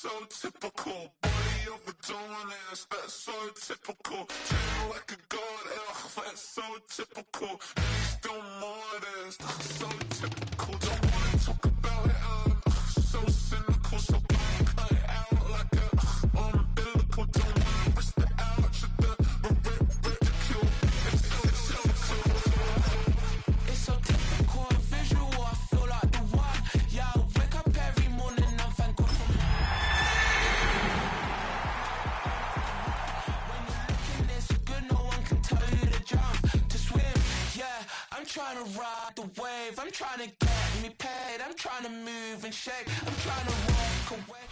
so typical. Body of a dominance, that's so typical. Treat like a god, that's so typical. Please don't modest, that's so typical. Don't wanna talk about it, so cynical. So cut it out like a umbilical. Don't wanna risk the ouch of the ridicule. It's so typical, visual, I feel like the one. Yeah, I wake up every morning, I'm thankful for when you're looking this good, no one can tell you to jump, to swim. Yeah, I'm trying to ride the wave, I'm trying to get me paid, I'm trying to move and shake, I'm trying to walk away.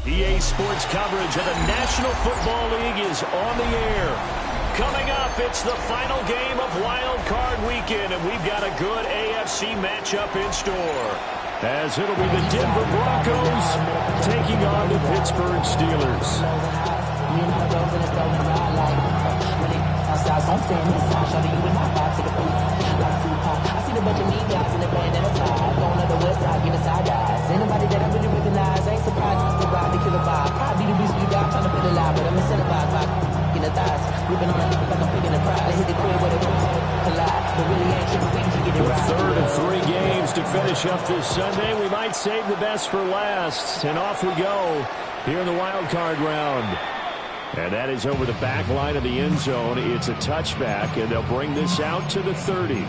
EA Sports coverage of the National Football League is on the air. Coming up, it's the final game of Wild Card Weekend, and we've got a good AFC matchup in store, as it'll be the Denver Broncos taking on the Pittsburgh Steelers. Anybody that I really recognize ain't surprised to ride the killer vibe. Probably the beast you got trying to feel alive, but I'm incentivized by in the thighs. Ripping on it like I'm picking a prize. They hit the crib where they collide, but really ain't tripping. We can get it right. Third of 3 games to finish up this Sunday. We might save the best for last, and off we go here in the wild card round. And that is over the back line of the end zone. It's a touchback, and they'll bring this out to the 30.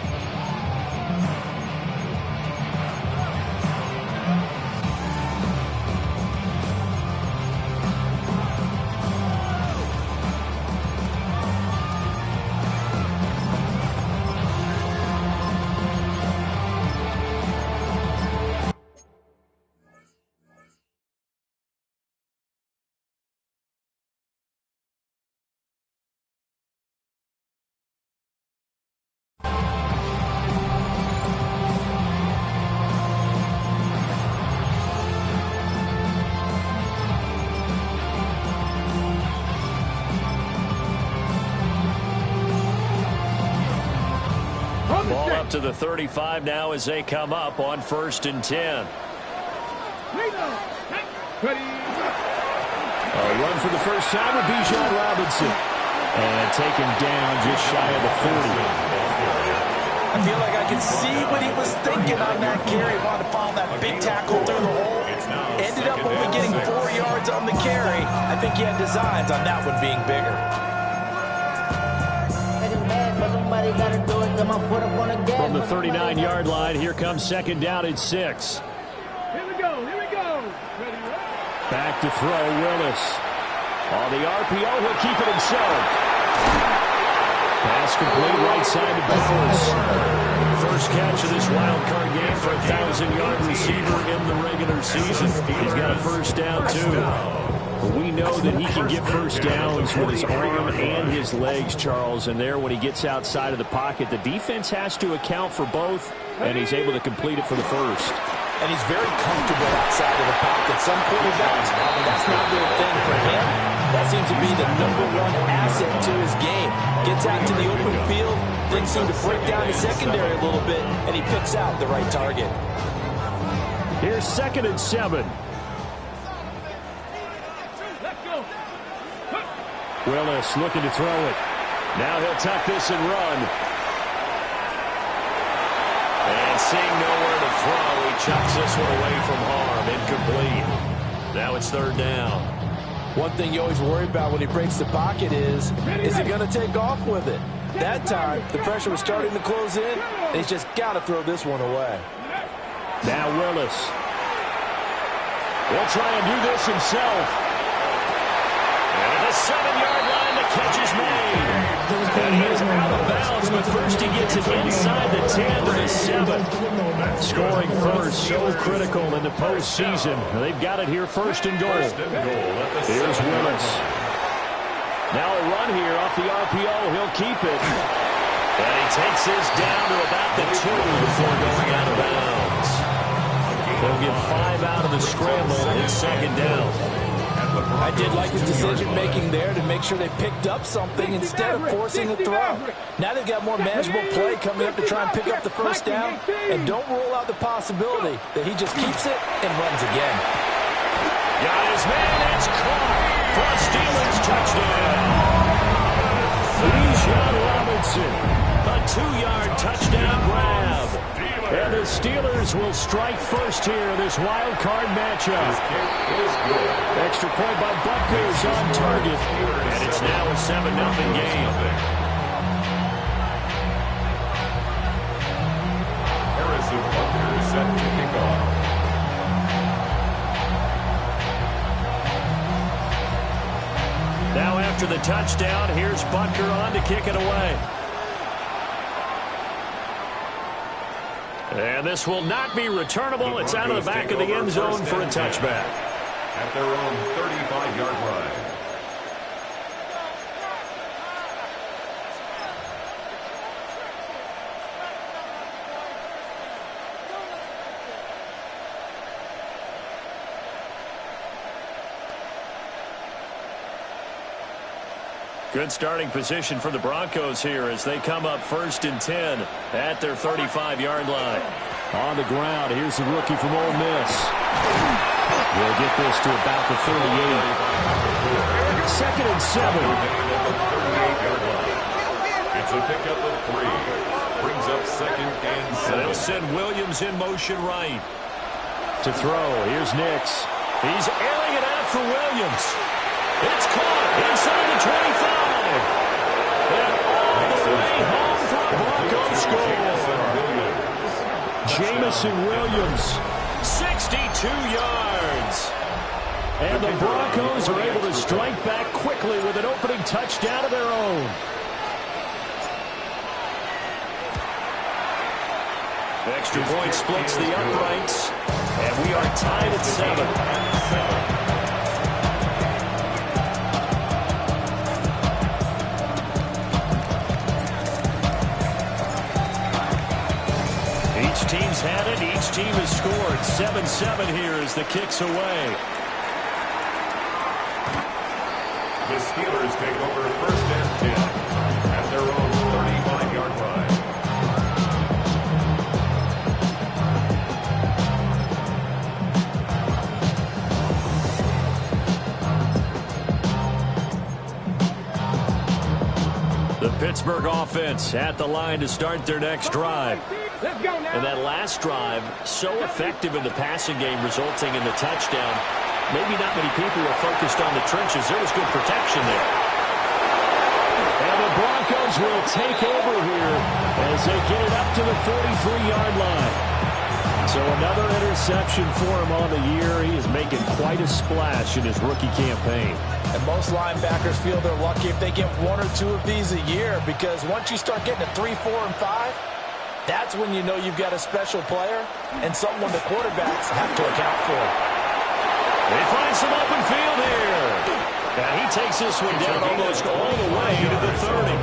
Ball up to the 35 now as they come up on 1st and 10. A run for the first time with Bijan Robinson. And taken down just shy of the 40. I feel like I can see what he was thinking on that carry. Wanted to follow that big tackle through the hole. Ended up only getting 4 yards on the carry. I think he had designs on that one being bigger. From the 39-yard line, here comes 2nd down and 6. Here we go. Back to throw, Willis. On the RPO, he'll keep it himself. Pass complete right side to Bowers. First catch of this wild card game for a 1,000-yard receiver in the regular season. He's got a first down, too. We know that he can get first downs with his arm and his legs, Charles, and there when he gets outside of the pocket, the defense has to account for both, and he's able to complete it for the first. And he's very comfortable outside of the pocket. Some quarterbacks, that's not their thing. For him, that seems to be the #1 asset to his game. Gets out to the open field, things seem to break down the secondary a little bit, and he picks out the right target. Here's 2nd and 7. Willis looking to throw it. Now he'll tuck this and run. And seeing nowhere to throw, he chucks this one away from harm. Incomplete. Now it's 3rd down. One thing you always worry about when he breaks the pocket is he going to take off with it? That time, the pressure was starting to close in, and he's just got to throw this one away. Now Willis. He'll try and do this himself. And at the 7-yard line, the catch is made. And he is out of bounds, but first he gets it inside the 10 to the 7. Scoring first, so critical in the postseason. They've got it here, 1st and goal. Here's Willis. Now a run here off the RPO. He'll keep it. And he takes this down to about the 2 before going out of bounds. They'll get 5 out of the scramble. It's 2nd down. I did like his decision-making there to make sure they picked up something instead of forcing a throw. Now they've got more manageable play coming up to try and pick up the first down, and don't rule out the possibility that he just keeps it and runs again. Got his man. It's caught for a Steelers touchdown. Bijan Robinson, a 2-yard touchdown grab. And the Steelers will strike first here in this wild card matchup. Extra point by Butker's on target. And it's now a 7-0 game. Harrison Butker is set to kick off. Now after the touchdown, here's Butker on to kick it away. And this will not be returnable. It's out of the back of the end zone for a touchback. At their own 35-yard line. Good starting position for the Broncos here as they come up 1st and 10 at their 35-yard line. On the ground, here's the rookie from Ole Miss. We'll get this to about the 38. 2nd and 7. It's a pickup of 3. Brings up 2nd and 7. They'll send Williams in motion right. To throw, here's Nix. He's airing it out for Williams. It's caught inside the 25. And all the way home for a Broncos score. Jamison Williams, 62 yards. And the Broncos are able to strike back quickly with an opening touchdown of their own. Extra point splits the uprights. And we are tied at 7. Each team's had it. Each team has scored. 7-7 here as the kick's away. The Steelers take over 1st and 10 at their own 35-yard line. The Pittsburgh offense at the line to start their next drive. And that last drive, so effective in the passing game, resulting in the touchdown. Maybe not many people were focused on the trenches. There was good protection there. And the Broncos will take over here as they get it up to the 43-yard line. So another interception for him on the year. He is making quite a splash in his rookie campaign. And most linebackers feel they're lucky if they get 1 or 2 of these a year, because once you start getting to 3, 4, and 5, that's when you know you've got a special player and someone the quarterbacks have to account for. They find some open field here. And he takes this one down almost all the way to the 30.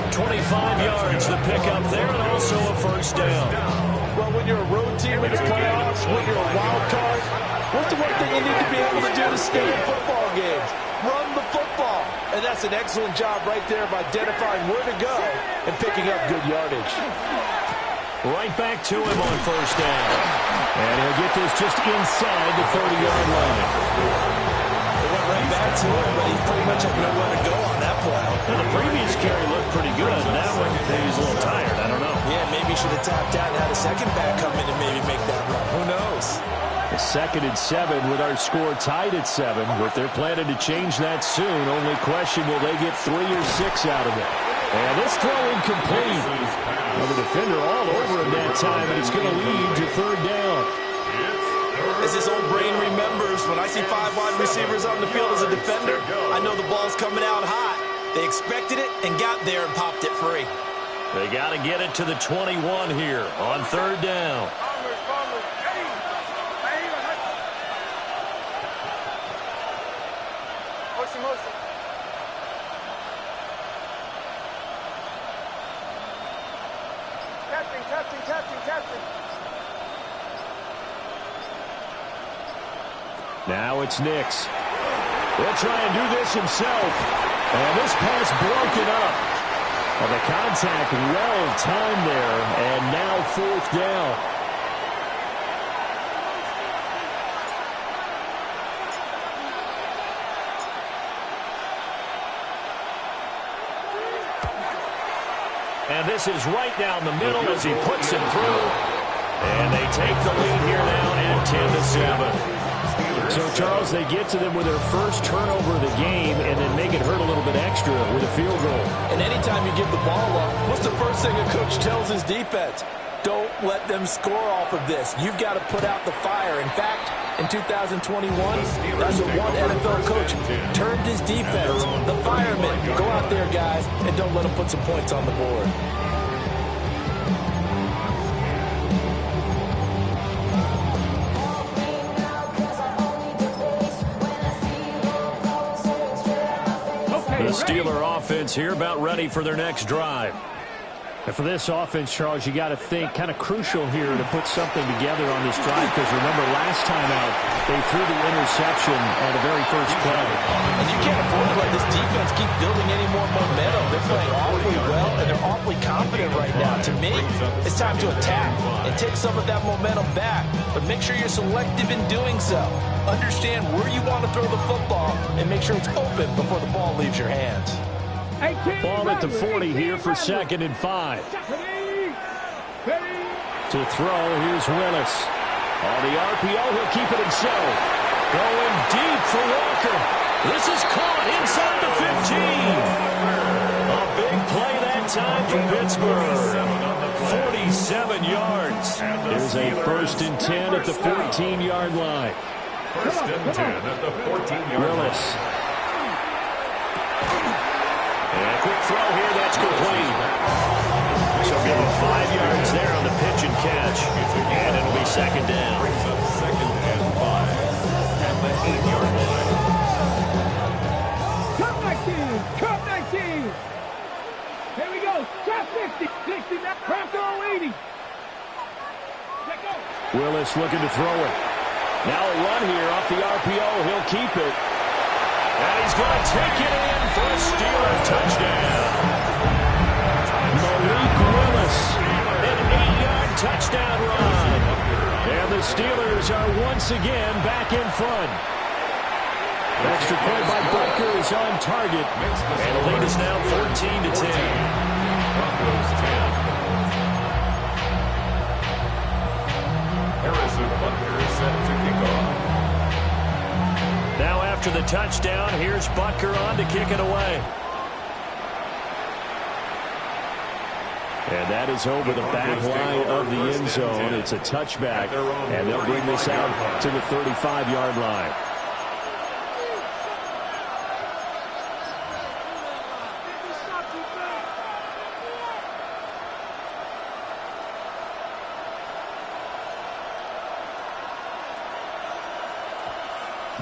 25 yards the pickup there, and also a 1st down. Well, when you're a road team in the playoffs, when you're a wild card, what's the one thing you need to be able to do to stay in football games? Run the football. And that's an excellent job right there of identifying where to go and picking up good yardage. Right back to him on 1st down. And he'll get this just inside the 30-yard line. They went right back to him, but he pretty much had nowhere to go on that play. Well, the previous carry looked pretty good. That one, he's a little tired. I don't know. Yeah, maybe he should have tapped out and had a second back come in and maybe make that run. Who knows? The 2nd and 7 with our score tied at 7. But they're planning to change that soon. Only question, will they get 3 or 6 out of it? And this throw incomplete. Well, the defender all over him that time, and it's going to lead to 3rd down. As his old brain remembers, when I see 5 wide receivers on the field as a defender, I know the ball's coming out hot. They expected it and got there and popped it free. They got to get it to the 21 here on 3rd down. Now it's Nix. He'll try and do this himself. And this pass broken up. Well, the contact well timed there. And now 4th down. And this is right down the middle as he puts it through. And they take the lead here now at 10-7. So, Charles, they get to them with their first turnover of the game and then make it hurt a little bit extra with a field goal. And anytime you give the ball up, what's the first thing a coach tells his defense? Don't let them score off of this. You've got to put out the fire. In fact, in 2021, that's what one NFL coach turned his defense. The firemen, go out there, guys, and don't let them put some points on the board. The Steeler offense here about ready for their next drive. And for this offense, Charles, you got to think kind of crucial here to put something together on this drive because remember last time out they threw the interception on the very first play. And you can't afford to let this defense keep building any more momentum. They're playing awfully well and they're awfully confident right now. To me, it's time to attack and take some of that momentum back. But make sure you're selective in doing so. Understand where you want to throw the football and make sure it's open before the ball leaves your hands. Ball at the 40 here for 2nd and 5. To throw, here's Willis. On the RPO, he'll keep it himself. Going deep for Walker. This is caught inside the 15. A big play that time for Pittsburgh. 47 yards. Here's a 1st and 10 at the 14-yard line. 1st and 10 at the 14-yard line. Willis. And a quick throw here, that's complete. So give him 5 yards there on the pitch and catch. And it'll be 2nd down. Brings up 2nd and 5 at the 8-yard line. Cut 19! Cut 19! Here we go. Cut 50! 60! Crack on 80! Let go! Willis looking to throw it. Now a run here off the RPO. He'll keep it. And he's going to take it in for a Steeler touchdown. Malik Willis, an 8-yard touchdown run. And the Steelers are once again back in front. An extra point by Butker is on target. And the lead is now 14-10. Broncos 10. Harrison Butker is set to kick off. Now after the touchdown, here's Butker on to kick it away. And that is over the back line of the end zone. It's a touchback, and they'll bring this out to the 35-yard line.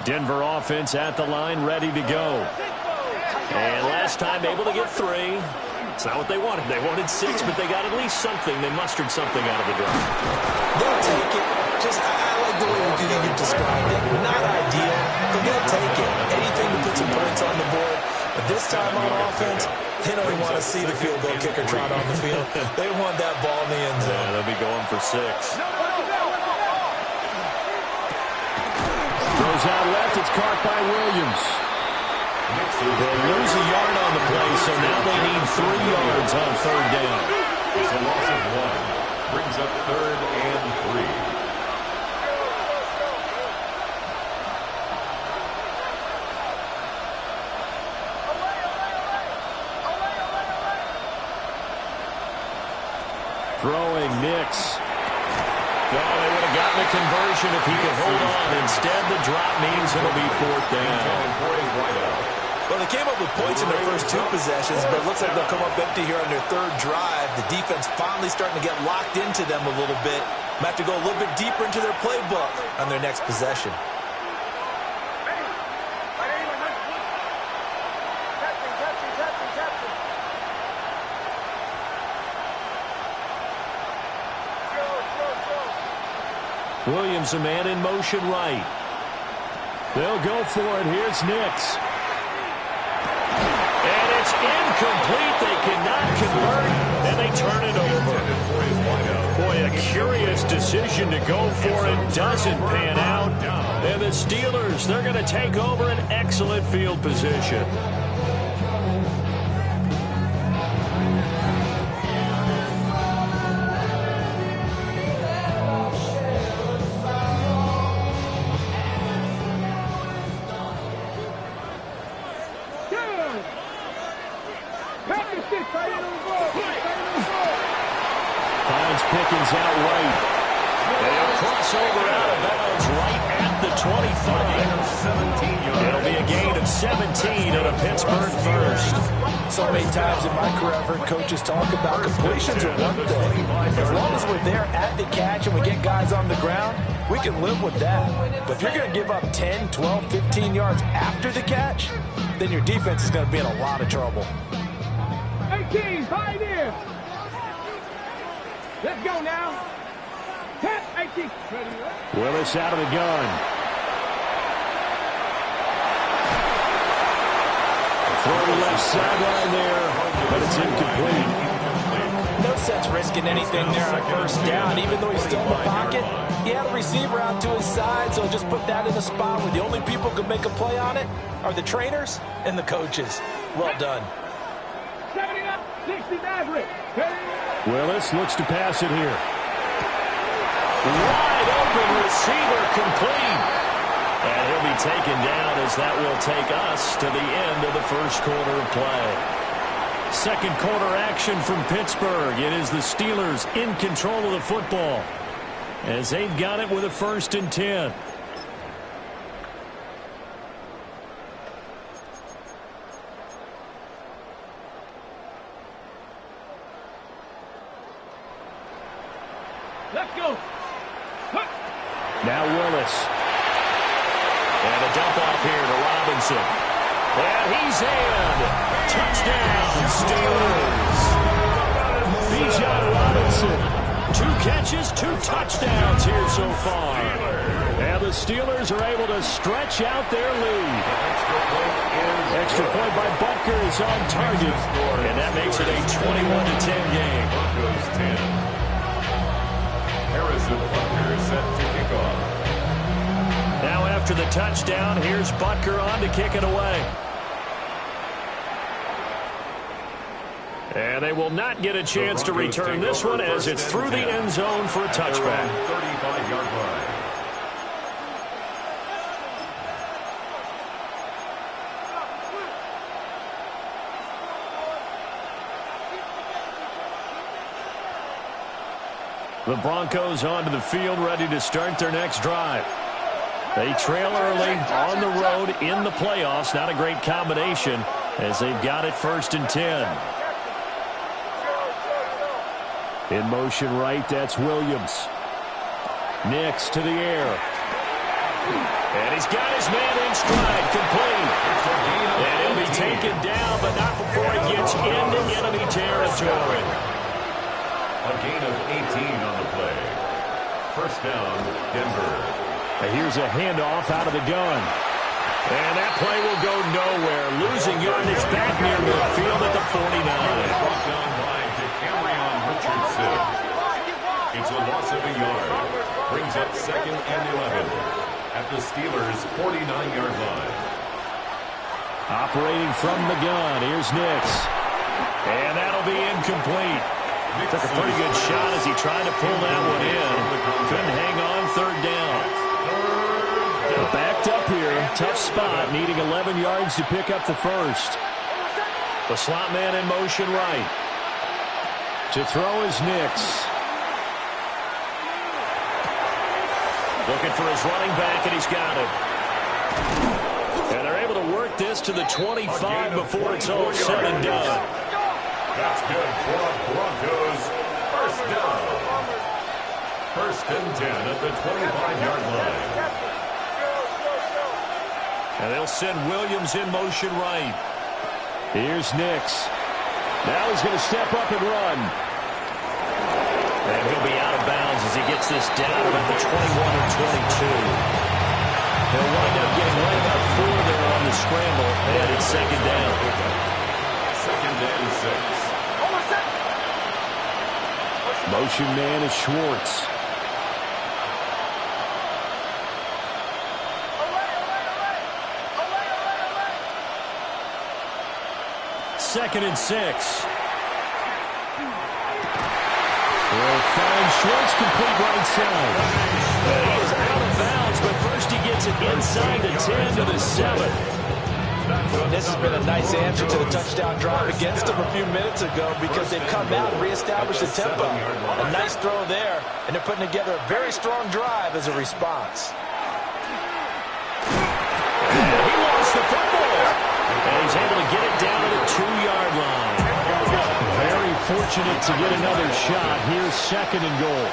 Denver offense at the line, ready to go. And last time able to get 3. It's not what they wanted. They wanted 6, but they got at least something. They mustered something out of the drive. They'll take it. I like the way you described it. Not ideal, but they'll take it. Anything to put some points on the board. But this time on offense, they don't even want to see the field goal kicker trot on the field. They want that ball in the end zone. Yeah, they'll be going for 6. Goes out left. It's caught by Williams. They'll lose a yard on the play, so now they need 3 yards on 3rd down. It's a loss of 1. Brings up 3rd and 3. Throwing Nix. Well, they would have gotten a conversion if he could hold on. Instead, the drop means it'll be 4th down. Well, they came up with points in their first 2 possessions, but it looks like they'll come up empty here on their 3rd drive. The defense finally starting to get locked into them a little bit. Might have to go a little bit deeper into their playbook on their next possession. Williams, a man in motion right. They'll go for it. Here's Nix. And it's incomplete. They cannot convert, and they turn it over. Boy, a curious decision to go for it. Doesn't pan out. And the Steelers, they're going to take over an excellent field position. Jenkins out right. And he'll cross over out of bounds right at the 25. It'll be a gain of 17 and a Pittsburgh first. So many times in my career, I've heard coaches talk about completions are one thing. As long as we're there at the catch and we get guys on the ground, we can live with that. But if you're going to give up 10, 12, 15 yards after the catch, then your defense is going to be in a lot of trouble. 18, pioneer. Let's go now. 10, 18. Willis out of the gun. Throw left sideline there, but it's incomplete. No sense risking anything there on first down. Even though he's still in the pocket, he had a receiver out to his side, so just put that in a spot where the only people who can make a play on it are the trainers and the coaches. Well done. 79, 60, Maverick. Willis looks to pass it here. Wide open receiver complete. And he'll be taken down as that will take us to the end of the first quarter of play. Second quarter action from Pittsburgh. It is the Steelers in control of the football as they've got it with a 1st and 10. Let's go. Now Willis. And a dump off here to Robinson. And he's in. Touchdown, Steelers. Bijan Robinson. 2 catches, 2 touchdowns here so far. And the Steelers are able to stretch out their lead. Extra point by Butker is on target. And that makes it a 21-10 game. Broncos 10. Harrison Butker set to kick off. Now after the touchdown, here's Butker on to kick it away. And they will not get a chance to return this one as it's through the end zone for a touchback. 35-yard line. The Broncos onto the field, ready to start their next drive. They trail early on the road in the playoffs. Not a great combination as they've got it 1st and 10. In motion right, that's Williams. Nix to the air. And he's got his man in stride, complete. And he'll be taken down, but not before he gets into enemy territory. A gain of 18 on the play. First down, Denver. And here's a handoff out of the gun. And that play will go nowhere. Losing yardage back near midfield at the 49. Brought down by DeCamerion Richardson. It's a loss of a yard. Brings up 2nd and 11 at the Steelers' 49-yard line. Operating from the gun. Here's Nix. And that'll be incomplete. Took a pretty good shot as he tried to pull that one in. Couldn't hang on 3rd down. Backed up here. Tough spot. Needing 11 yards to pick up the first. The slot man in motion right. To throw is Nix. Looking for his running back, and he's got it. And they're able to work this to the 25 before it's all said and done. That's good for Broncos. First down. 1st and 10 at the 25-yard line. And they'll send Williams in motion right. Here's Nix. Now he's going to step up and run. And he'll be out of bounds as he gets this down about the 21 or 22. He'll wind up getting right about 4 there on the scramble. And it's 2nd down. 2nd and 6. Motion man is Schwartz. Second and 6. Will find Schwartz complete right side. He is out of bounds, but first he gets it inside the 10 to the 7. This has been a nice answer to the touchdown drive against them a few minutes ago because they've come out and reestablished the tempo. A nice throw there, and they're putting together a very strong drive as a response. He lost the football. And he's able to get it down to the 2-yard line. Very fortunate to get another shot. Here's 2nd and goal.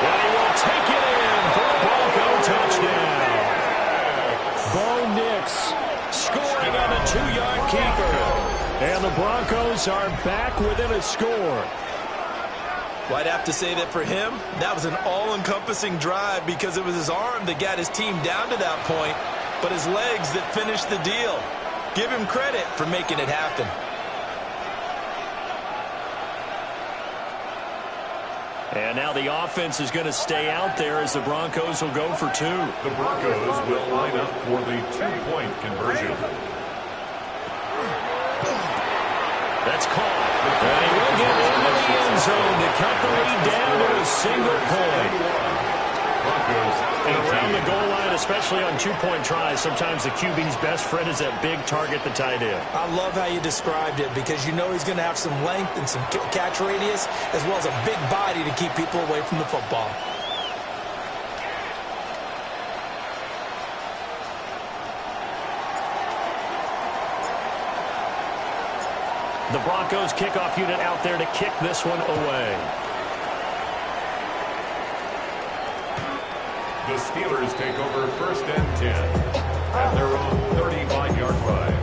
And he will take it in for a Bronco touchdown. Bo Nix scoring on a 2-yard keeper. And the Broncos are back within a score. Well, I'd have to say that for him, that was an all-encompassing drive because it was his arm that got his team down to that point, but his legs that finished the deal. Give him credit for making it happen. And now the offense is going to stay out there as the Broncos will go for 2. The Broncos will line up for the 2-point conversion. That's caught. And he will get into the end zone to cut the lead down to a single point. And around the goal line, especially on 2-point tries, sometimes the QB's best friend is that big target, the tight end. I love how you described it because you know he's going to have some length and some catch radius as well as a big body to keep people away from the football. The Broncos kickoff unit out there to kick this one away. The Steelers take over 1st and 10 at their own 35-yard line.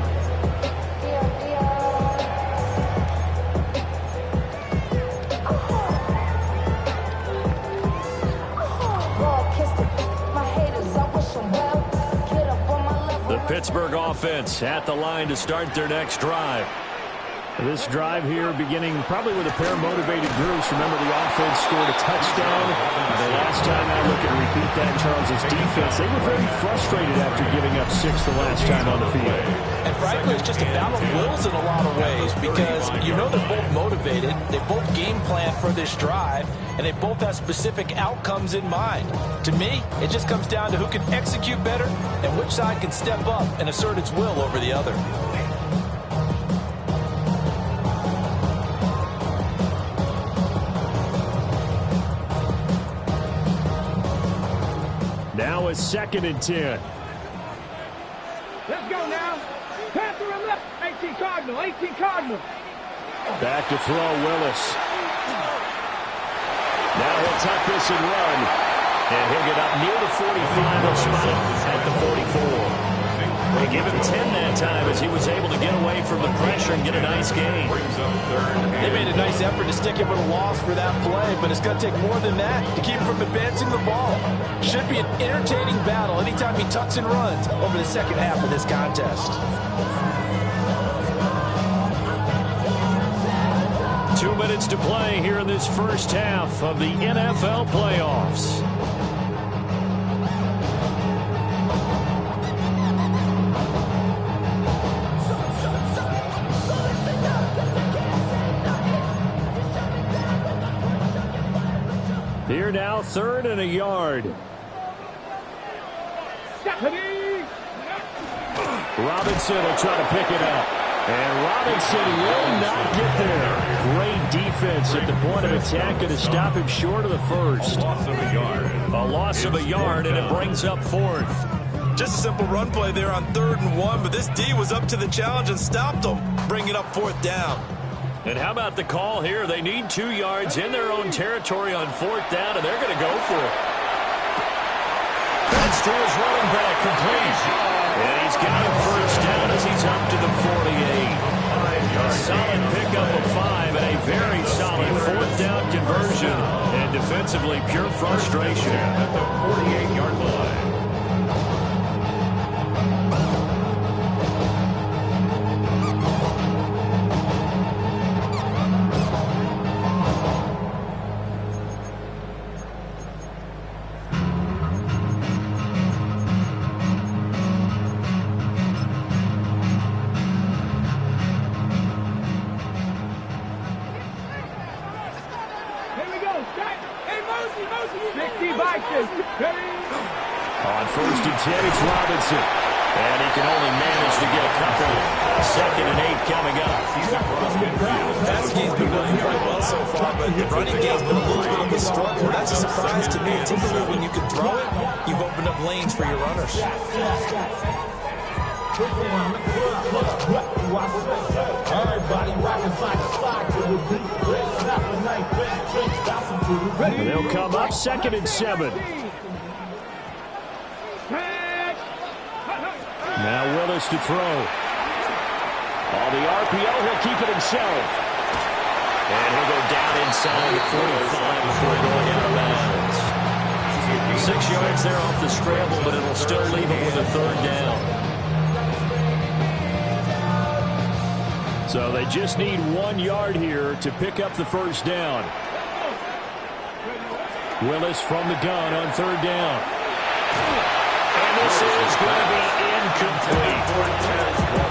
The Pittsburgh offense at the line to start their next drive. This drive here beginning probably with a pair of motivated groups. Remember, the offense scored a touchdown. The last time I look and repeat that, Charles' defense, they were very frustrated after giving up 6 the last time on the field. And frankly, it's just a battle of wills in a lot of ways because you know they're both motivated, they both game plan for this drive, and they both have specific outcomes in mind. To me, it just comes down to who can execute better and which side can step up and assert its will over the other. Now it's 2nd and 10. Let's go now. Pass to him left. 18 Cardinal. 18 Cardinal. Back to throw, Willis. Now he'll tuck this and run. And he'll get up near the 45. He'll spot it at the 44. They give him 10 that time as he was able to get away from the pressure and get a nice gain. They made a nice effort to stick him with a loss for that play, but it's going to take more than that to keep him from advancing the ball. Should be an entertaining battle anytime he tucks and runs over the second half of this contest. 2 minutes to play here in this first half of the NFL playoffs. Here now, 3rd and a yard. Robinson will try to pick it up. And Robinson will not get there. Great defense at the point of attack, going to stop him short of the first. A loss of a yard. A loss of a yard, and it brings up 4th. Just a simple run play there on 3rd and 1, but this D was up to the challenge and stopped them, bringing up 4th down. And how about the call here? They need 2 yards in their own territory on 4th down, and they're going to go for it. That's to his running back, complete. And he's got him first down as he's up to the 48. A solid pickup of 5 and a very solid 4th down conversion. And defensively, pure frustration. At the 48-yard line. Hey, Mosey, you 60 by 60. On 1st and 10, it's Robinson. And he can only manage to get a couple. 2nd and 8 coming up. Passing game's been going quite well so far, but the running game's been a little bit of a struggle. That's a surprise to me. Typically, when you can throw it, you've opened up lanes for your runners. They'll come up 2nd and 7. Now Willis to throw. On the RPO, he'll keep it himself. And he'll go down inside the 45 before going out of bounds. 6 yards there off the scramble, but it'll still leave him with a 3rd down. So they just need 1 yard here to pick up the 1st down. Willis from the gun on 3rd down. And this is going to be incomplete.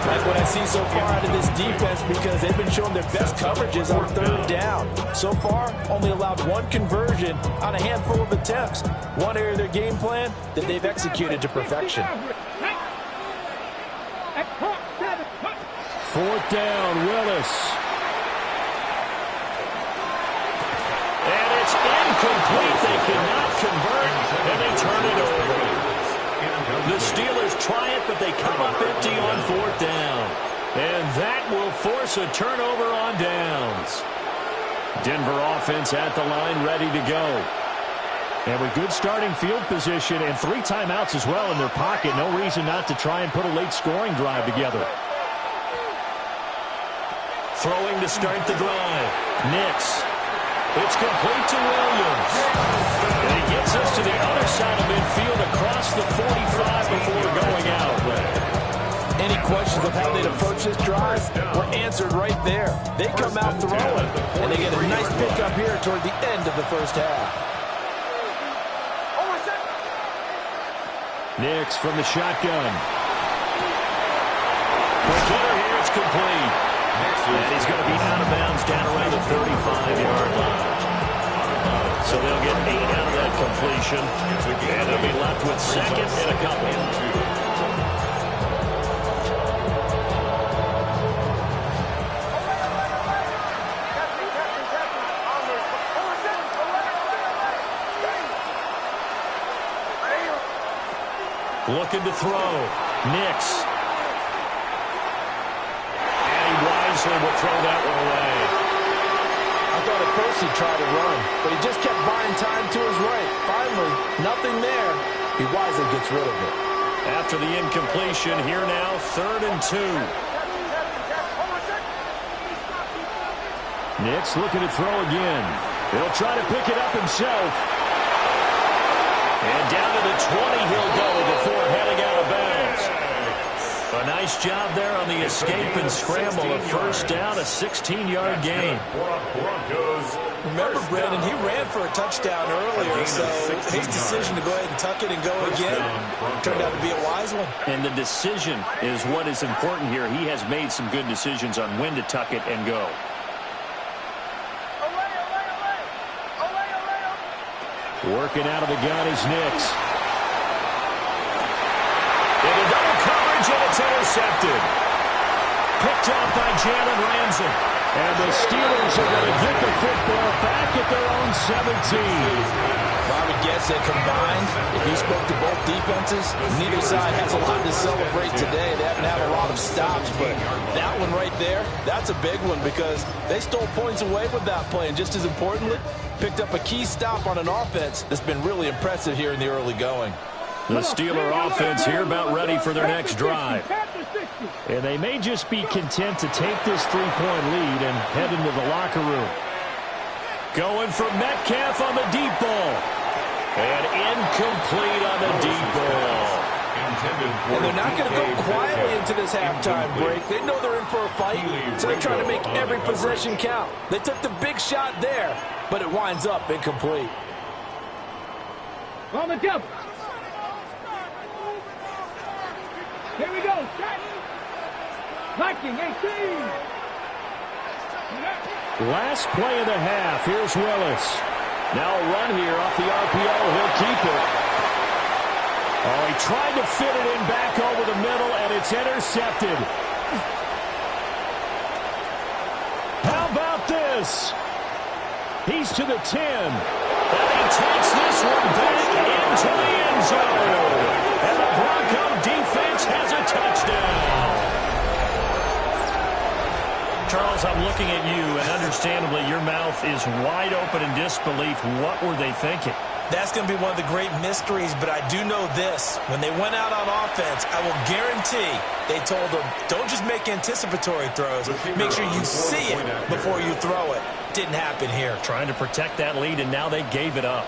Like what I see so far out of this defense, because they've been showing their best coverages on 3rd down. So far, only allowed 1 conversion on a handful of attempts. One area of their game plan that they've executed to perfection. 4th down, Willis. And it's incomplete. They cannot convert, and they turn it over. The Steelers try it, but they come up empty on 4th down. And that will force a turnover on downs. Denver offense at the line, ready to go. And with good starting field position and 3 timeouts as well in their pocket, no reason not to try and put a late scoring drive together. Throwing to start the drive. Nix. It's complete to Williams. And he gets us to the other side of midfield across the 45 before going out. Any questions of how they'd approach this drive were answered right there. They come out throwing, and they get a nice pickup here toward the end of the 1st half. Nix from the shotgun. Quick hitter here, it's complete. And he's going to be out of bounds down around the 35-yard line. So they'll get 8 out of that completion. And they'll be left with 2nd and a couple. Looking to throw. Nix. Wisely will throw that one away. I thought at first he'd try to run, but he just kept buying time to his right. Finally, nothing there. He wisely gets rid of it. After the incompletion, here now, 3rd and 2. Nix looking to throw again. He'll try to pick it up himself. And down to the 20 he'll go before heading out of bounds. A nice job there on the escape and scramble. A 1st down, a 16-yard gain. Remember, Brandon, he ran for a touchdown earlier, so his decision to go ahead and tuck it and go again turned out to be a wise one. And the decision is what is important here. He has made some good decisions on when to tuck it and go. Working out of the gun is Nix. Into double coverage, and it's intercepted. Picked off by Jalen Ramsey. And the Steelers are going to get the football back at their own 17. I would guess that combined, if you spoke to both defenses, neither side has a lot to celebrate today. They haven't had a lot of stops, but that one right there, that's a big one because they stole points away with that play. And just as importantly, picked up a key stop on an offense that's been really impressive here in the early going. The Steeler offense here about ready for their next drive. And they may just be content to take this 3-point lead and head into the locker room. Going for Metcalf on the deep ball. And incomplete on the deep ball. And they're not going to go quietly into this halftime break. They know they're in for a fight, so they're trying to make every possession count. They took the big shot there, but it winds up incomplete. On the jump. Here we go. Viking 18. Last play of the half. Here's Willis. Now a run here off the RPO. He'll keep it. Oh, he tried to fit it in back over the middle, and it's intercepted. How about this? He's to the 10. And he takes this one back into the end zone. And the Bronco defense has a touchdown. Charles, I'm looking at you, and understandably, your mouth is wide open in disbelief. What were they thinking? That's going to be one of the great mysteries, but I do know this. When they went out on offense, I will guarantee they told them, don't just make anticipatory throws. Make sure you see it before you throw it. Didn't happen here. Trying to protect that lead, and now they gave it up.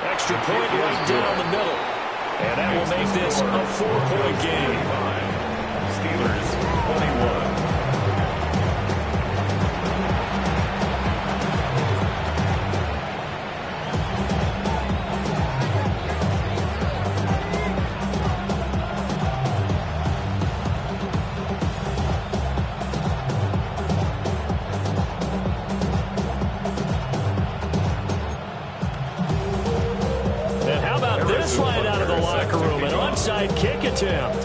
Extra point right down the middle. And that will make this a 4-point game. Steelers 21. Right out of the locker room, an onside kick attempt.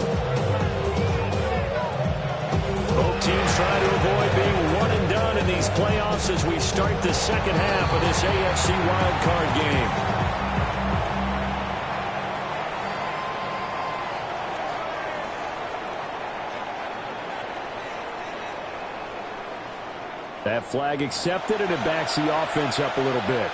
Both teams trying to avoid being one and done in these playoffs as we start the second half of this AFC wildcard game. That flag accepted, and it backs the offense up a little bit.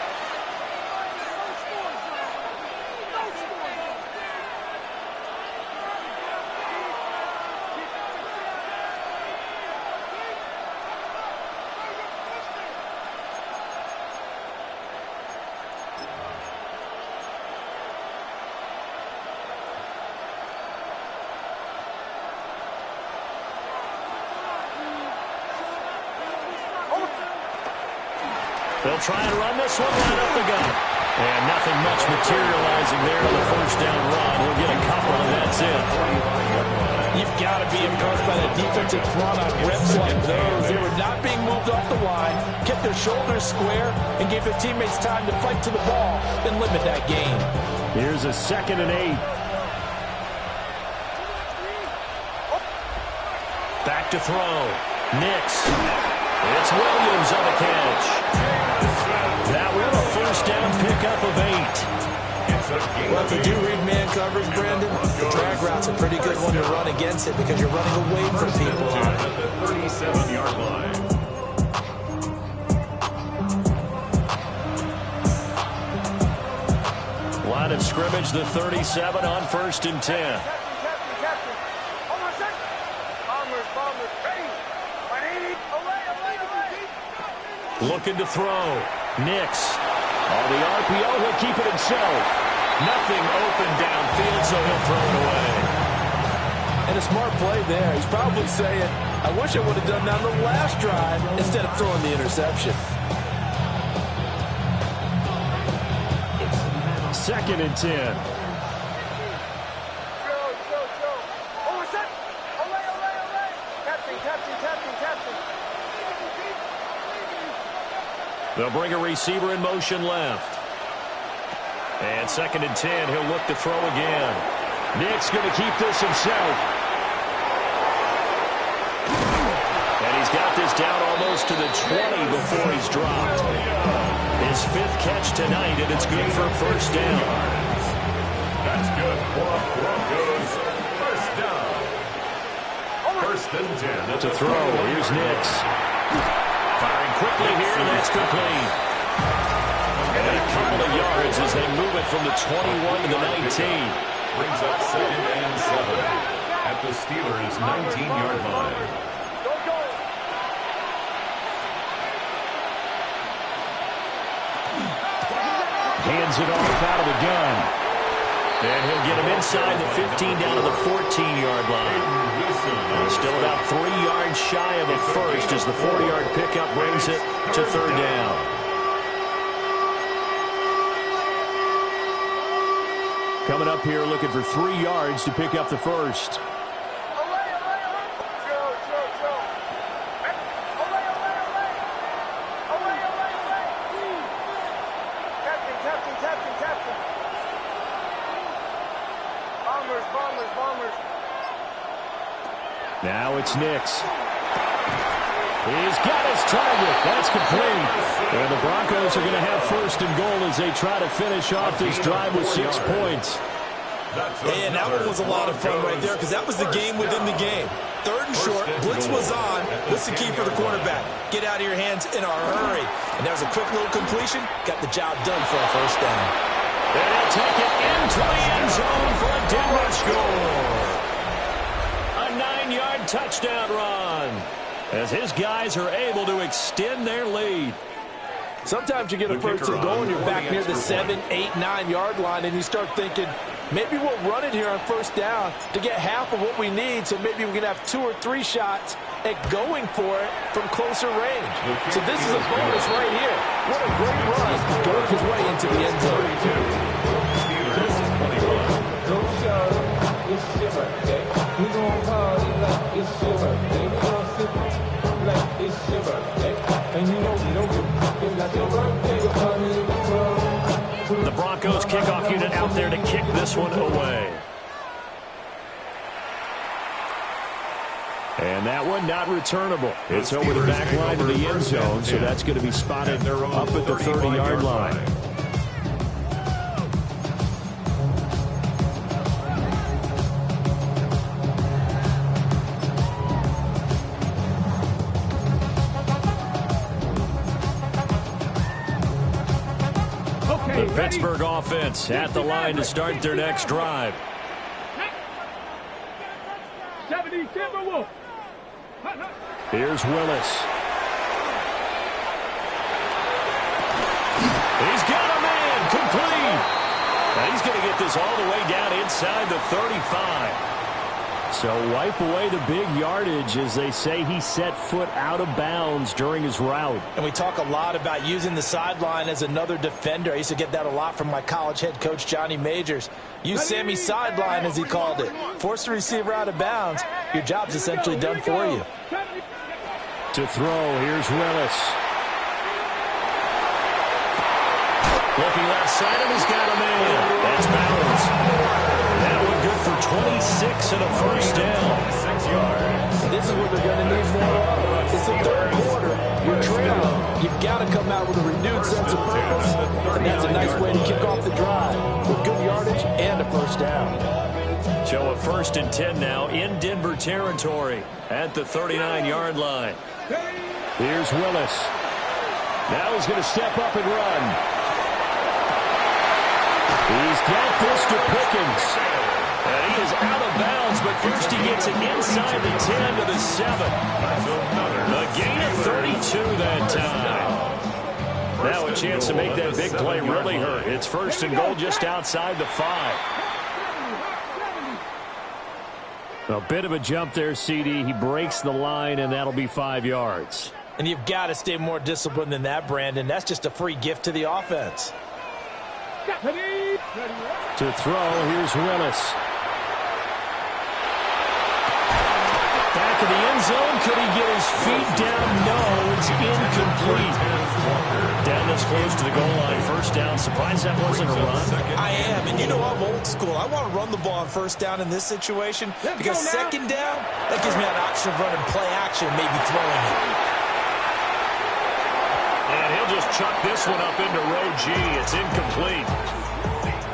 They'll try and run this one right up the gut. And nothing much materializing there on the first down run. He'll get a couple, and that's it. You've got to be impressed by the defensive front on rips like those. They were not being moved off the line, kept their shoulders square, and gave their teammates time to fight to the ball and limit that gain. Here's a 2nd and 8. Back to throw. Nix. It's Williams on the catch. That will a first down pickup of 8. Well, if you do read man coverage, Brandon, the drag route's a pretty good one to run against it because you're running away from people on it. At the 37-yard line. Line of scrimmage, the 37 on 1st and 10. Looking to throw. Nix. On the RPO, he'll keep it himself. Nothing open downfield, so he'll throw it away. And a smart play there. He's probably saying, I wish I would have done that on the last drive instead of throwing the interception. 2nd and 10. They'll bring a receiver in motion left. And 2nd and 10, he'll look to throw again. Nick's going to keep this himself. And he's got this down almost to the 20 before he's dropped. His 5th catch tonight, and it's good for a first down. That's good for Broncos. First down. 1st and 10. To throw, here's Nix. Firing quickly here, and that's complete. And a couple of yards as they move it from the 21 to the 19. Brings up 2nd and 7 at the Steelers' 19-yard line. Hands it off out of the gun. And he'll get him inside the 15 down to the 14-yard line. Still about 3 yards shy of a first as the 4-yard pickup brings it to 3rd down. Coming up here looking for 3 yards to pick up the first. it's Nix. He's got his target. That's complete. And the Broncos are going to have first and goal as they try to finish off this drive with 6 points. And that one was a lot of fun right there because that was the game within the game. Third and short, blitz was on. What's the key for the quarterback? Get out of your hands in a hurry. And there's a quick little completion. Got the job done for a first down. And they'll take it into the end zone for a Denver score. A 9-yard touchdown run as his guys are able to extend their lead. Sometimes you get a first and goal and you're back near the 7, 8, 9-yard line and you start thinking, maybe we'll run it here on first down to get half of what we need, so maybe we can have 2 or 3 shots at going for it from closer range. So this is a bonus right here. What a great run to work his way into the end zone. The Broncos kickoff unit out there to kick this one away. And that one not returnable. It's over the back line of the end zone, so that's going to be spotted up at the 30-yard line. The Pittsburgh offense at the line to start their next drive. 70 Timberwolves. Here's Willis. He's got a man complete. Now he's going to get this all the way down inside the 35. So wipe away the big yardage as they say he set foot out of bounds during his route. And we talk a lot about using the sideline as another defender. I used to get that a lot from my college head coach, Johnny Majors. Use Sammy sideline, as he called it. Force the receiver out of bounds. Your job's essentially done for you. To throw, here's Willis. Looking left side, and he's got a man. That's Bowers. That one good for 26 and a first down. 6 yards. This is what they're going to need more of. It's the third quarter. You're trailing. You've got to come out with a renewed sense of purpose. And that's a nice way to kick off the drive with good yardage and a first down. So a 1st and 10 now in Denver territory at the 39-yard line. Here's Willis. Now he's going to step up and run. He's got this to Pickens. And he is out of bounds, but first he gets it inside the 10 to the 7. A gain of 32 that time. Now a chance to make that big play really hurt. It's 1st and goal just outside the 5. A bit of a jump there, CD. He breaks the line, and that'll be 5 yards. And you've got to stay more disciplined than that, Brandon. That's just a free gift to the offense. To throw, here's Willis. Back in the end zone. Could he get his feet down? No, it's incomplete. Down this close to the goal line. First down. Surprised that wasn't a run. I am, and you know I'm old school. I want to run the ball on first down in this situation because second down, that gives me an option of running play action, maybe throwing it. And he'll just chuck this one up into row G. It's incomplete.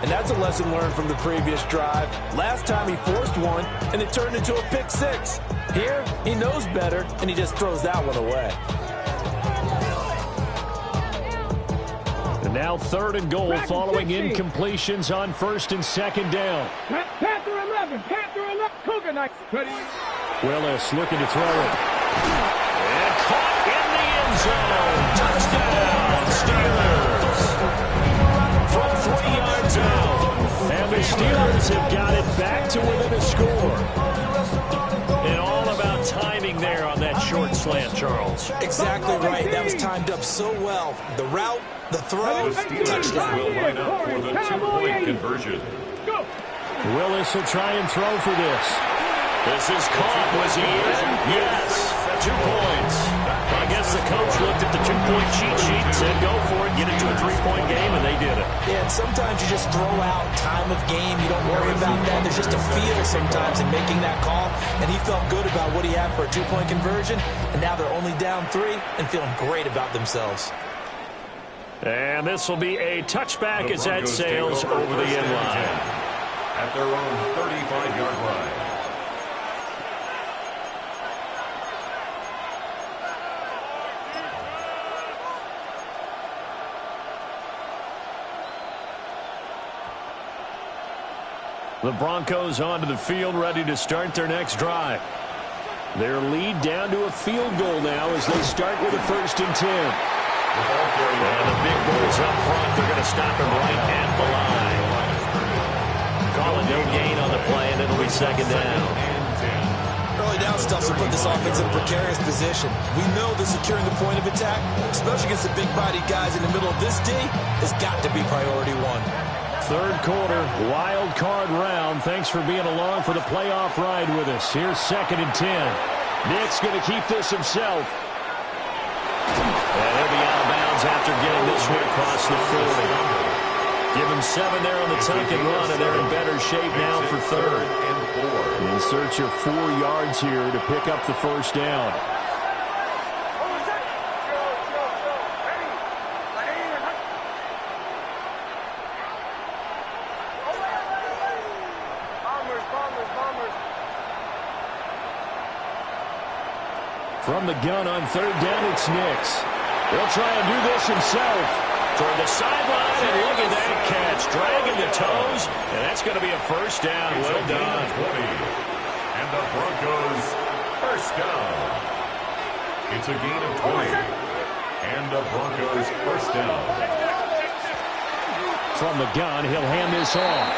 And that's a lesson learned from the previous drive. Last time he forced one, and it turned into a pick 6. Here, he knows better, and he just throws that one away. And now 3rd and goal following incompletions on 1st and 2nd down. Panther 11, Panther 11, Cougar Knights. Willis looking to throw it. And caught in the end zone. Touchdown, Steelers. From 3 yards out. And the Steelers have got it back to within a score. And all about timing there on that short slant, Charles. Exactly right. That was timed up so well. The route, the throw, touchdown. Will line up for the 2-point conversion. Willis will try and throw for this. This is caught. Was he in? Yes. 2 points. I guess the coach looked at the 2-point cheat sheet Said go for it, get it to a 3-point game, and they did it. Yeah, and sometimes you just throw out time of game. You don't worry about that. There's just a feel sometimes in making that call, and he felt good about what he had for a 2-point conversion, and now they're only down 3 and feeling great about themselves. And this will be a touchback as that sails over the end line. At their own 35-yard line. The Broncos onto the field, ready to start their next drive. Their lead down to a field goal now as they start with a 1st and 10. And the big boys up front, they're going to stop him right at the line. Calling no gain on the play, and it'll be 2nd down. Early down stuff will put this offense in a precarious position. We know that securing the point of attack, especially against the big-bodied guys in the middle of this D, has got to be priority 1. 3rd quarter, wild card round. Thanks for being along for the playoff ride with us. Here's 2nd and 10. Nick's going to keep this himself. And he'll be out of bounds after getting this one across the 40. Give him 7 there on the tuck and run, and they're in better shape now for 3rd. In search of 4 yards here to pick up the 1st down. From the gun on 3rd down, it's Nix. He'll try and do this himself. Toward the sideline, and look at that catch. Dragging the toes, and that's going to be a 1st down. Well done. 20. And the Broncos 1st down. It's a gain of 20. And the Broncos 1st down. From the gun, he'll hand this off.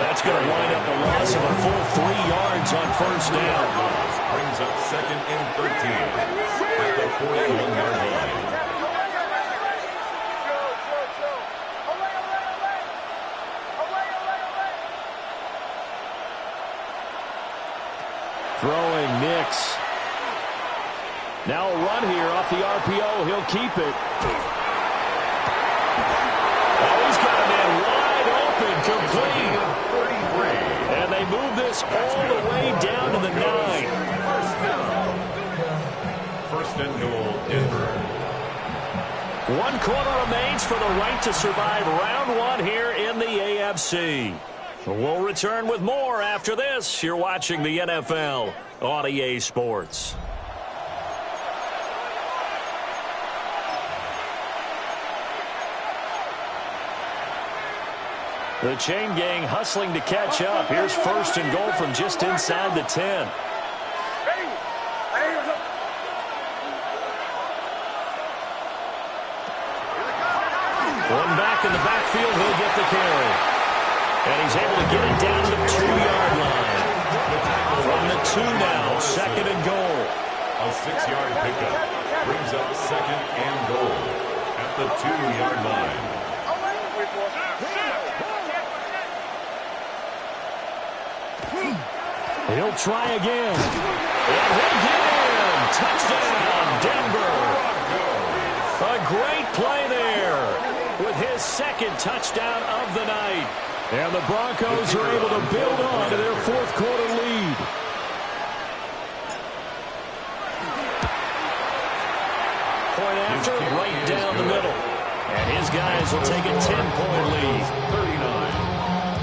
That's going to wind up a loss of a full 3 yards on 1st down. Brings up 2nd and 13 at the 41-yard line. Throwing Nix. Now a run here off the RPO. He'll keep it. Oh, he's got a man wide open, complete. And they move this all the way down to the 9. 1st and goal, Denver. 1 quarter remains for the right to survive round 1 here in the AFC. We'll return with more after this. You're watching the NFL on EA Sports. The chain gang hustling to catch up. Here's 1st and goal from just inside the 10. One back in the backfield, he'll get the carry. And he's able to get it down to the 2-yard line. From the 2 now, 2nd and goal. A 6-yard pickup brings up 2nd and goal at the 2-yard line. He'll try again. And he'll get in. Touchdown, Denver. A great play there with his 2nd touchdown of the night. And the Broncos are able to build on to their 4th quarter lead. Point after, right down the middle. And his guys will take a 10-point lead. 39.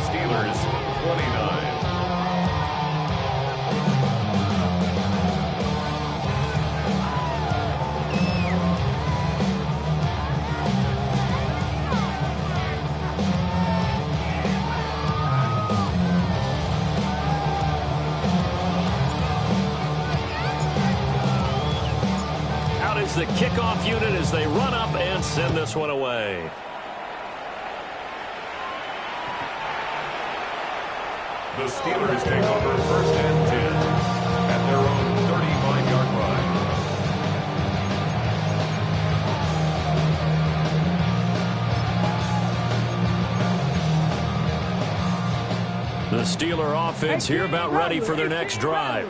Steelers 29. The kickoff unit as they run up and send this one away. The Steelers take over 1st and 10 at their own 35-yard line. The Steeler offense here about ready for their next drive.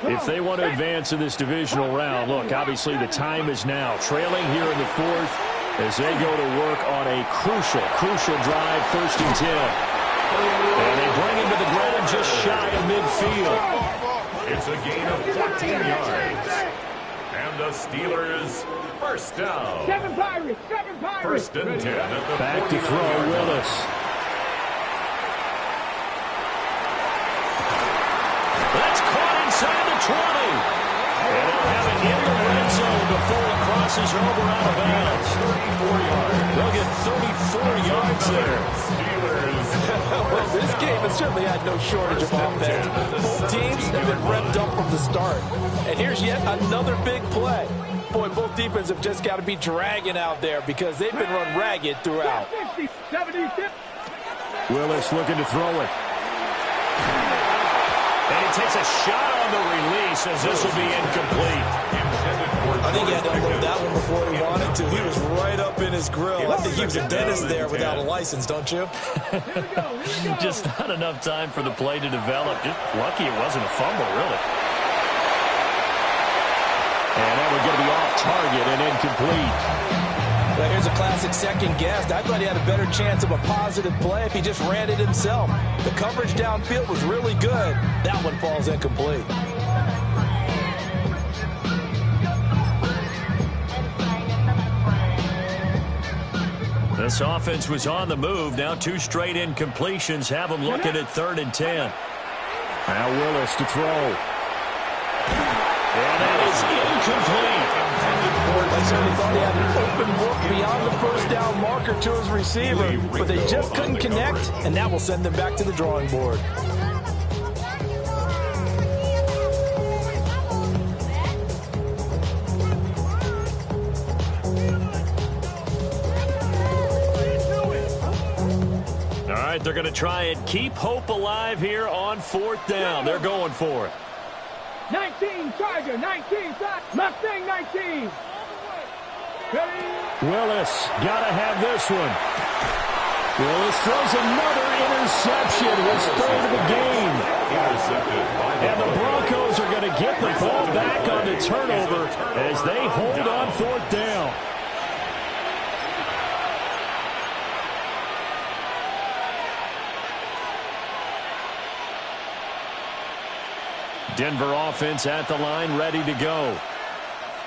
if they want to advance in this divisional round. Look, obviously the time is now. Trailing here in the fourth as they go to work on a crucial drive, 1st and 10. And they bring him to the ground just shy of midfield. It's a gain of 14 yards. And the Steelers, first down. 7 Pirates. 1st and 10 at the Back to throw, Willis. That's caught inside the 20. And they'll have it in the red zone before it crosses over out of bounds. 34 yards. They'll get 34 yards there. Steelers. Well, this game has certainly had no shortage of offense. Both teams have been revved up from the start. And here's yet another big play. Boy, both defenses have just got to be dragging out there because they've been run ragged throughout. 76. Willis looking to throw it. And he takes a shot on the release as this will be incomplete. I think he had to unload that one before he wanted to. He was right up in his grill. I think he was a dentist there without a license, don't you? Just not enough time for the play to develop. Just lucky it wasn't a fumble, really. And that one going to be off target and incomplete. Well, here's a classic second guess. I thought he had a better chance of a positive play if he just ran it himself. The coverage downfield was really good. That one falls incomplete. This offense was on the move. Now 2 straight incompletions have them looking at 3rd and 10. Now Willis to throw. And that is incomplete. I certainly thought he had an open look beyond the first down marker to his receiver, but they just couldn't connect, and that will send them back to the drawing board. All right, they're going to try and keep hope alive here on 4th down. They're going for it. 19 Charger. 19 Mustang 19. Willis got to have this one. Willis throws another interception. His 3rd of the game. And the Broncos are going to get the ball back on the turnover as they hold on 4th down. Denver offense at the line, ready to go.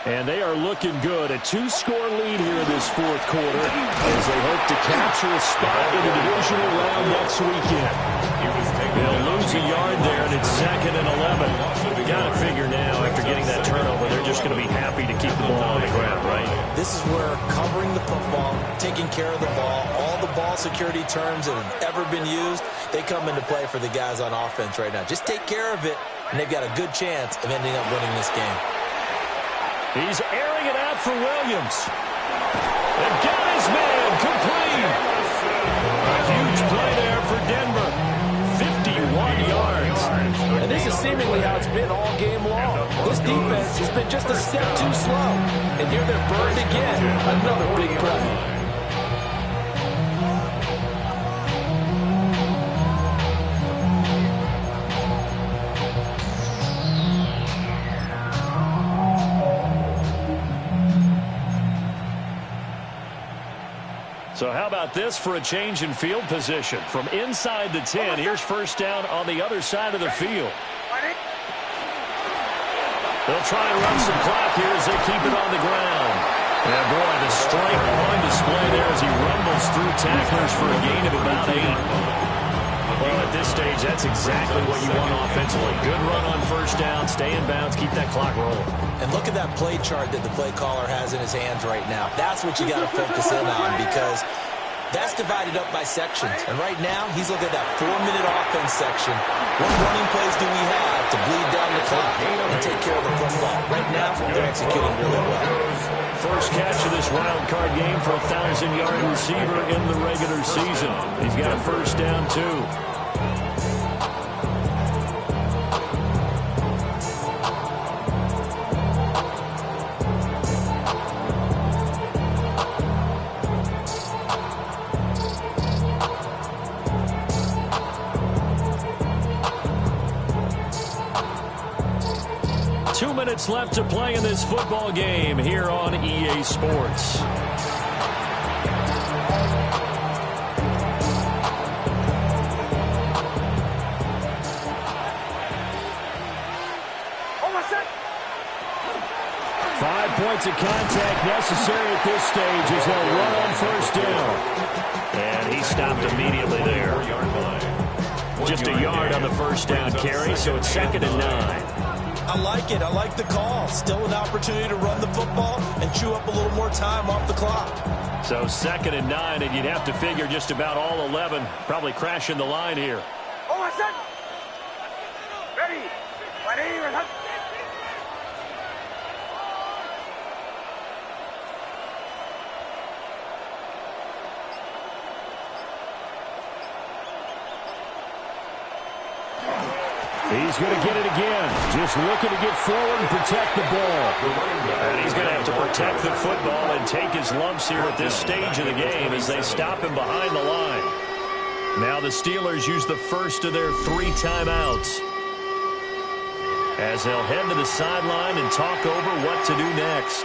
And they are looking good. A 2-score lead here in this 4th quarter as they hope to capture a spot in the divisional round next weekend. They'll lose a yard there, and it's 2nd and 11. We got to figure now, after getting that turnover, they're just going to be happy to keep the ball on the ground, right? This is where covering the football, taking care of the ball, all the ball security terms that have ever been used, they come into play for the guys on offense right now. Just take care of it, and they've got a good chance of ending up winning this game. He's airing it out for Williams. And got his man complete. A huge play there for Denver. 51 yards. And this is seemingly how it's been all game long. This defense has been just a step too slow. And here they're burned again. Another big play. So how about this for a change in field position? From inside the 10, here's 1st down on the other side of the field. They'll try and run some clock here as they keep it on the ground. And boy, the strength on display there as he rumbles through tacklers for a gain of about 8. Well, at this stage, that's exactly what you want offensively. Good run on 1st down, stay in bounds, keep that clock rolling. And look at that play chart that the play caller has in his hands right now. That's what you got to focus in on, because that's divided up by sections. And right now, he's looking at that 4-minute offense section. What running plays do we have to bleed down the clock and take care of the football? Right now, they're executing really well. First catch of this wild card game for a 1,000-yard receiver in the regular season. He's got a 1st down, too. minutes left to play in this football game here on EA Sports. Points of contact necessary at this stage as they'll run on first down. And he stopped immediately there. Just a yard on the first down carry, so it's 2nd and 9. I like it. I like the call. Still an opportunity to run the football and chew up a little more time off the clock. So 2nd and 9, and you'd have to figure just about all 11 probably crashing the line here. Ready. He's going to get it again. Just looking to get forward and protect the ball. And he's going to have to protect the football and take his lumps here at this stage of the game as they stop him behind the line. Now the Steelers use the first of their 3 timeouts as they'll head to the sideline and talk over what to do next.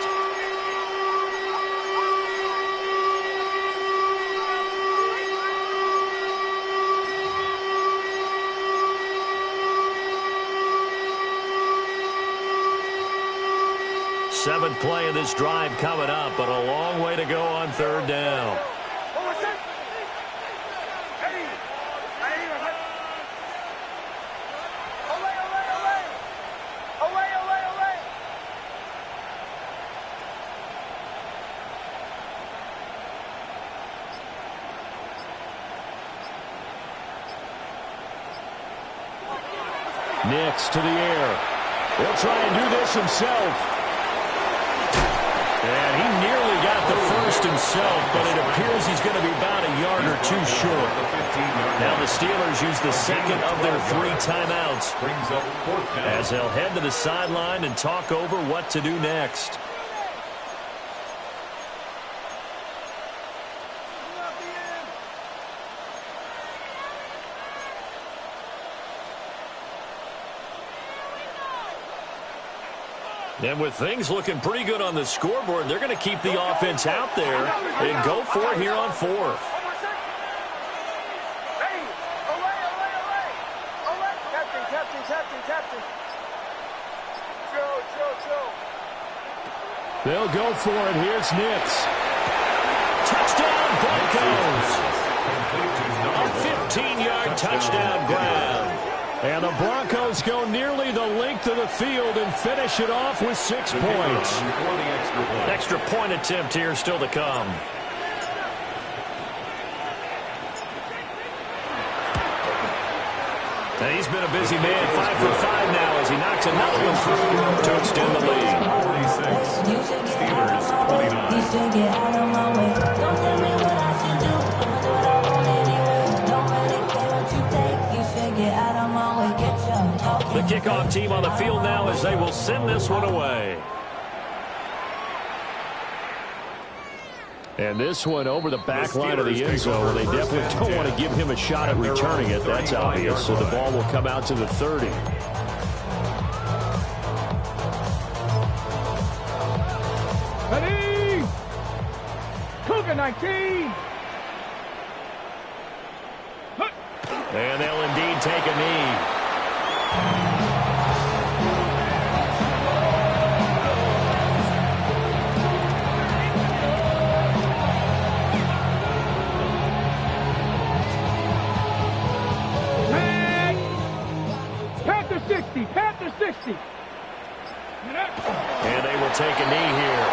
Seventh play of this drive coming up, but a long way to go on 3rd down. Nix to the air. He'll try and do this himself. And he nearly got the first himself, but it appears he's going to be about a yard or 2 short. Now the Steelers use the second of their 3 timeouts as they'll head to the sideline and talk over what to do next. And with things looking pretty good on the scoreboard, they're going to keep the offense out there and go for it here on 4th. They'll go for it. Here's Nix. Touchdown, Broncos. A 15-yard touchdown grab. And the Broncos go nearly the length of the field and finish it off with 6 points. Extra point attempt here still to come. And he's been a busy man, 5 for 5 now as he knocks another one through to extend the lead. 46, Steelers 29. You should get out of my way. Don't tell me what I should do. I'ma do what I want anyway. Don't really care what you think. You should get out of my way. Get your talking. The kickoff team on the field now as they will send this one away. And this one over the back line of the end zone. They definitely don't want to give him a shot at returning it. That's obvious. So the ball will come out to the 30. Ready? Cougar 19. And they'll indeed take a knee. Panther 60. Panther 60. And they will take a knee here.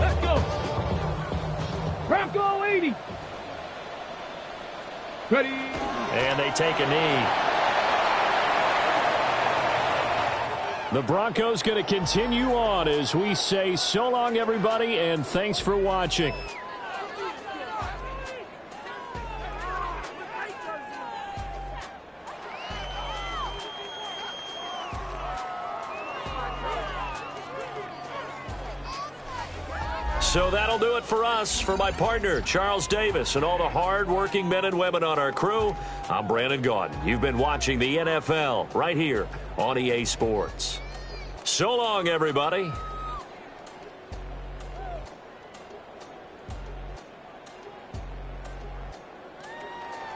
Let's go. Bronco 80. Ready. And they take a knee. The Broncos going to continue on as we say so long, everybody, and thanks for watching. So that'll do it for us. For my partner, Charles Davis, and all the hard-working men and women on our crew, I'm Brandon Gaudin. You've been watching the NFL right here on EA Sports. So long, everybody.